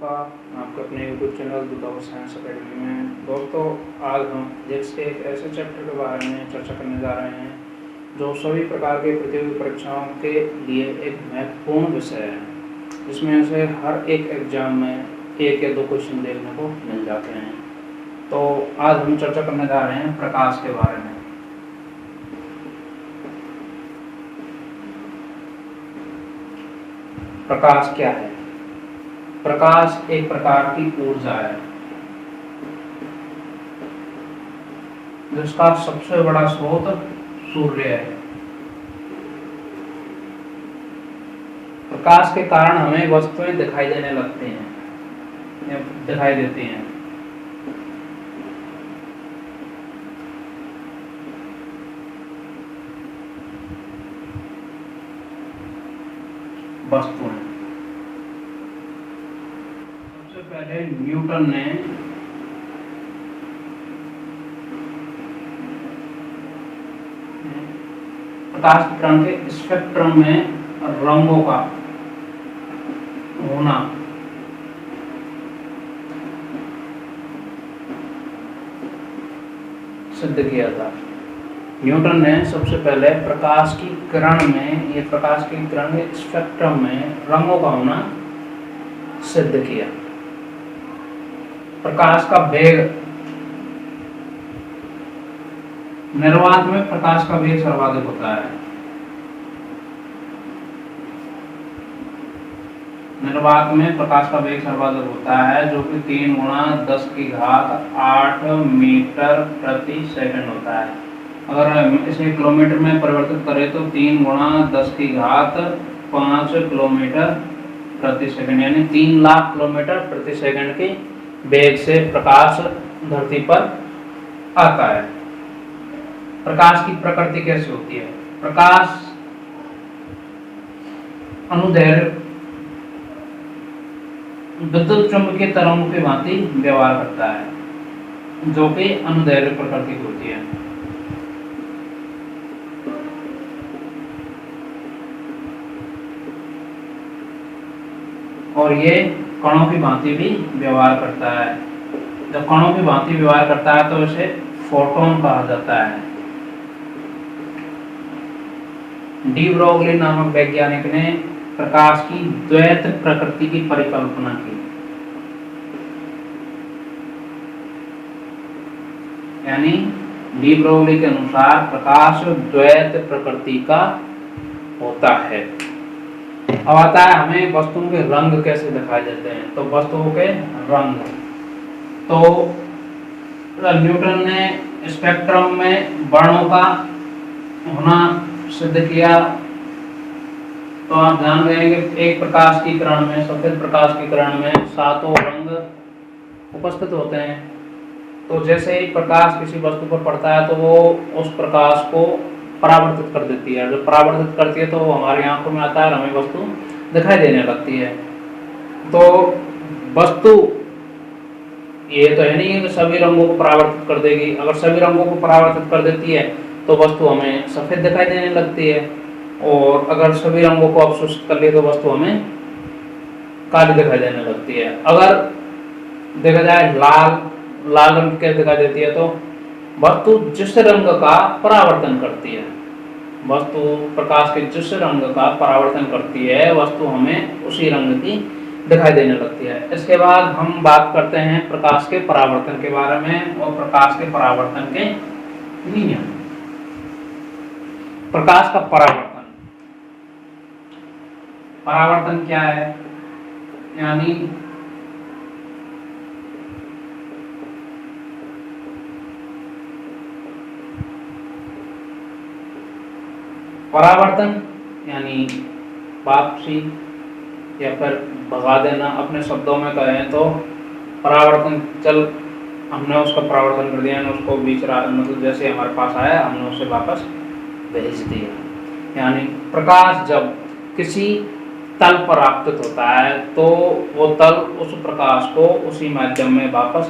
आपका आपके अपने यूट्यूब चैनल दूतावास साइंस अकेडमी में। दोस्तों, आज हम फिजिक्स के एक ऐसे चैप्टर के बारे में चर्चा करने जा रहे हैं जो सभी प्रकार के प्रतियोगी परीक्षाओं के लिए एक महत्वपूर्ण विषय है, जिसमें से हर एक एग्जाम में एक या दो क्वेश्चन देखने को मिल जाते हैं। तो आज हम चर्चा करने जा रहे हैं प्रकाश के बारे में। प्रकाश क्या है? प्रकाश एक प्रकार की ऊर्जा है जिसका सबसे बड़ा स्रोत सूर्य है। प्रकाश के कारण हमें वस्तुएं दिखाई देने लगती हैं या दिखाई देती हैं। वस्तुएं सबसे पहले न्यूटन ने प्रकाश किरण के स्पेक्ट्रम में रंगों का होना सिद्ध किया था। न्यूटन ने सबसे पहले प्रकाश की किरण में, ये प्रकाश की किरण के स्पेक्ट्रम में रंगों का होना सिद्ध किया। प्रकाश का वेग, निर्वात में प्रकाश का वेग सर्वाधिक होता है। निर्वात में प्रकाश का वेग सर्वाधिक होता है, जो कि 3 × 10⁸ मीटर प्रति सेकंड होता है। अगर इसे किलोमीटर में परिवर्तित करें तो 3 × 10⁵ किलोमीटर प्रति सेकंड, यानी 3 लाख किलोमीटर प्रति सेकंड के वेग से प्रकाश धरती पर आता है। प्रकाश की प्रकृति कैसी होती है? प्रकाश अनुदैर्घ्य विद्युत चुंबकीय तरंगों की भांति व्यवहार करता है, जो कि अनुदैर्घ्य प्रकृति की होती है। और ये कणों की भांति भी व्यवहार करता है। जब कणों की भांति व्यवहार करता है तो इसे फोटोन कहा जाता है। डी ब्रोगली नामक वैज्ञानिक ने प्रकाश की द्वैत प्रकृति की परिकल्पना की, यानी डी ब्रोगली के अनुसार प्रकाश द्वैत प्रकृति का होता है। अब आता है हमें वस्तुओं के रंग कैसे दिखाई देते हैं। तो वस्तुओं के रंग, तो न्यूटन ने स्पेक्ट्रम में वर्णों का होना सिद्ध किया। तो आप जान गए कि एक प्रकाश की किरण में, सफेद प्रकाश की किरण में 7 रंग उपस्थित होते हैं। तो जैसे ही प्रकाश किसी वस्तु पर पड़ता है तो वो उस प्रकाश को परावर्तित कर देती है। जब परावर्तित करती है तो वो हमारी आंखों में आता है और हमें वस्तु दिखाई देने लगती है। तो वस्तु ये तो है नहीं कि सभी रंगों को परावर्तित कर देगी। अगर सभी रंगों को परावर्तित कर देती है तो वस्तु हमें सफेद दिखाई देने लगती है, और अगर सभी रंगों को अवशोषित कर ले तो वस्तु हमें काली दिखाई देने लगती है। अगर देखा जाए लाल रंग कैसे दिखाई देती है, तो वस्तु जिस रंग का परावर्तन करती है, वस्तु प्रकाश के जिस रंग का परावर्तन करती है, वस्तु हमें उसी रंग की दिखाई देने लगती है। इसके बाद हम बात करते हैं प्रकाश के परावर्तन के बारे में और प्रकाश के परावर्तन के नियम। प्रकाश का परावर्तन क्या है? यानी परावर्तन यानी वापसी या फिर भगा देना। अपने शब्दों में कहें तो परावर्तन, चल हमने उसका परावर्तन कर दिया, उसको बीच मतलब जैसे हमारे पास आया हमने उसे वापस भेज दिया। यानी प्रकाश जब किसी तल पर आपतित होता है तो वो तल उस प्रकाश को उसी माध्यम में वापस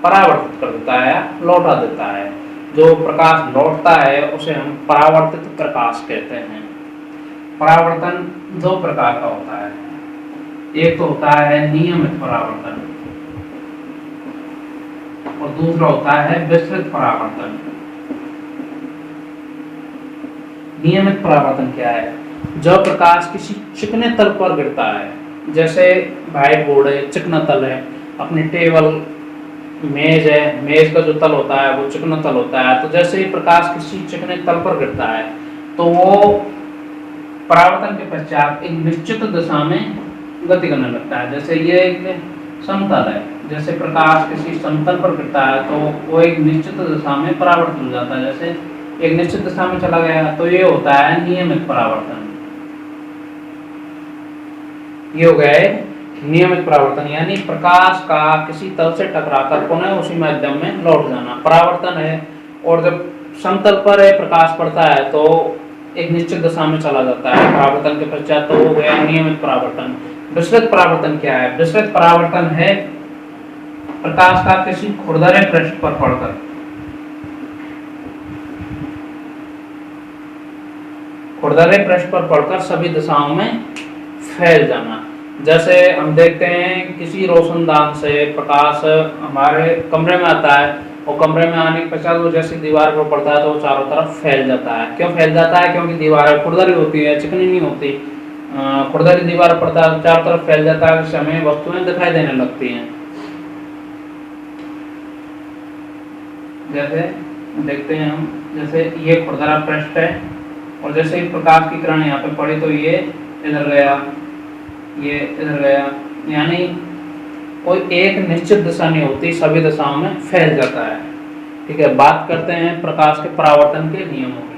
परावर्तित कर देता है, लौटा देता है। जो प्रकाश लौटता है उसे हम परावर्तित प्रकाश कहते हैं। परावर्तन 2 प्रकार का होता है। एक तो होता है नियमित परावर्तन और दूसरा होता है विस्तृत परावर्तन। नियमित परावर्तन क्या है? जब प्रकाश किसी चिकने तल पर गिरता है, जैसे व्हाइट बोर्ड है, चिकना तल है, अपनी टेबल, मेज है, मेज का जो तल होता है वो चिकना तल होता है, तो जैसे ही प्रकाश किसी चिकने तल पर गिरता है तो वो परावर्तन के पश्चात एक निश्चित दिशा में गति करने लगता है। जैसे ये एक समतल है, जैसे प्रकाश किसी समतल पर गिरता है तो वो एक निश्चित दिशा में परावर्तित हो जाता है, जैसे एक निश्चित दिशा में चला गया, तो ये होता है नियमित परावर्तन। ये हो गया नियमित परावर्तन, यानी प्रकाश का किसी तल से टकराकर पुनः उसी माध्यम में लौट जाना परावर्तन है। और जब समतल पर प्रकाश पड़ता है तो एक निश्चित दिशा में चला जाता है परावर्तन के पश्चात, तो हो गया नियमित परावर्तन। विस्तृत परावर्तन क्या है? विस्तृत परावर्तन है प्रकाश का किसी खुरदरे पृष्ठ पर पड़कर खुरदरे पृष्ठ पर पड़कर सभी दिशाओं में फैल जाना। जैसे हम देखते हैं किसी रोशनदान से प्रकाश हमारे कमरे में आता है और कमरे में आने के पश्चात वो जैसे दीवार पर पड़ता है तो वो चारों तरफ फैल जाता है। क्यों फैल जाता है? क्योंकि दीवार खुरदरी होती है, चिकनी नहीं होती। खुरदरी दीवार पड़ता है, चारों तरफ फैल जाता है, जिससे हमें वस्तुएं दिखाई देने लगती हैं। जैसे देखते हैं हम, जैसे ये खुरदरा पृष्ठ है और जैसे ही प्रकाश की किरण यहाँ पे पड़ी तो ये इधर गया, ये इधर गया, यानी कोई एक निश्चित दिशा नहीं होती, सभी दिशाओं में फैल जाता है। ठीक है, बात करते हैं प्रकाश के परावर्तन के नियमों की।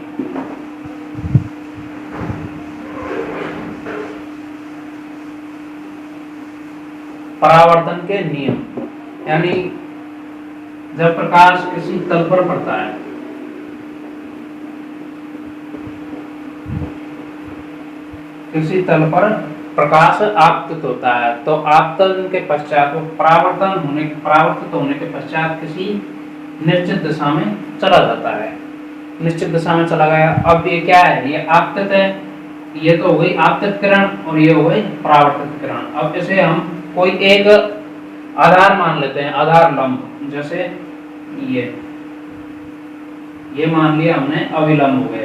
परावर्तन के नियम, यानी जब प्रकाश किसी तल पर पड़ता है, किसी तल पर प्रकाश आपतित होता है तो आपतन के पश्चात वो परावर्तित होने के पश्चात किसी निश्चित दिशा में चला जाता है। निश्चित दिशा में चला गया। अब ये क्या है? ये आपतित है, ये तो हो गई आपतित किरण और ये हो गई परावर्तित किरण। अब इसे हम कोई एक आधार मान लेते हैं, आधार लंब, जैसे ये मान लिया हमने अविलंब हो गया।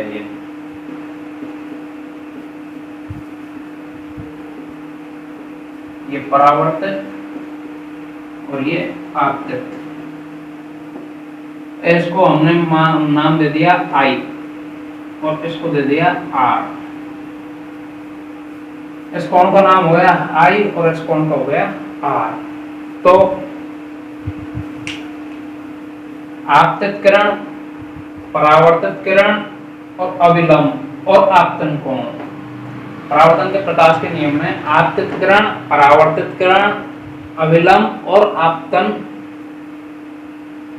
ये परावर्तित और ये आपतित। इसको हमने नाम दे दिया I और इसको दे दिया R। इस कोण का नाम हो गया I और इस कोण का हो गया R। तो आपतित किरण, परावर्तित किरण और अविलंब और आपतन कोण। परावर्तन के प्रकाश के नियम में आपतित किरण, परावर्तित किरण, अविलंब और आपतन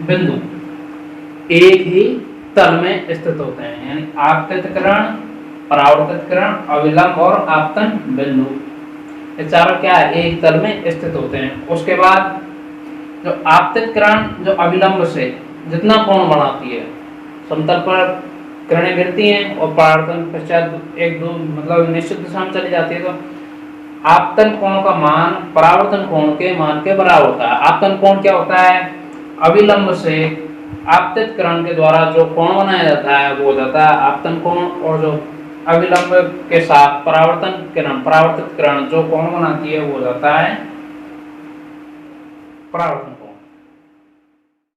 बिंदु एक ही तल में स्थित होते हैं। यानी आपतित किरण, परावर्तित किरण, अविलंब और आपतन बिंदु, ये चारों क्या है? एक तल में स्थित होते हैं। उसके बाद जो आपतित किरण जो अविलंब से जितना कोण बनाती है, समतल पर किरणें गिरती हैं और परावर्तन पश्चात एक दो मतलब निश्चित दिशा में चली जाती है, तो आपतन कोण का मान परावर्तन कोण के मान के बराबर होता है। आपतन कोण क्या होता है? अविलंब से आपतित किरण के द्वारा जो कोण बनाया जाता है वो हो जाता है आपतन कोण, और जो अविलंब के साथ परावर्तित किरण जो कोण बनाती है वो हो जाता है परावर्तन कोण।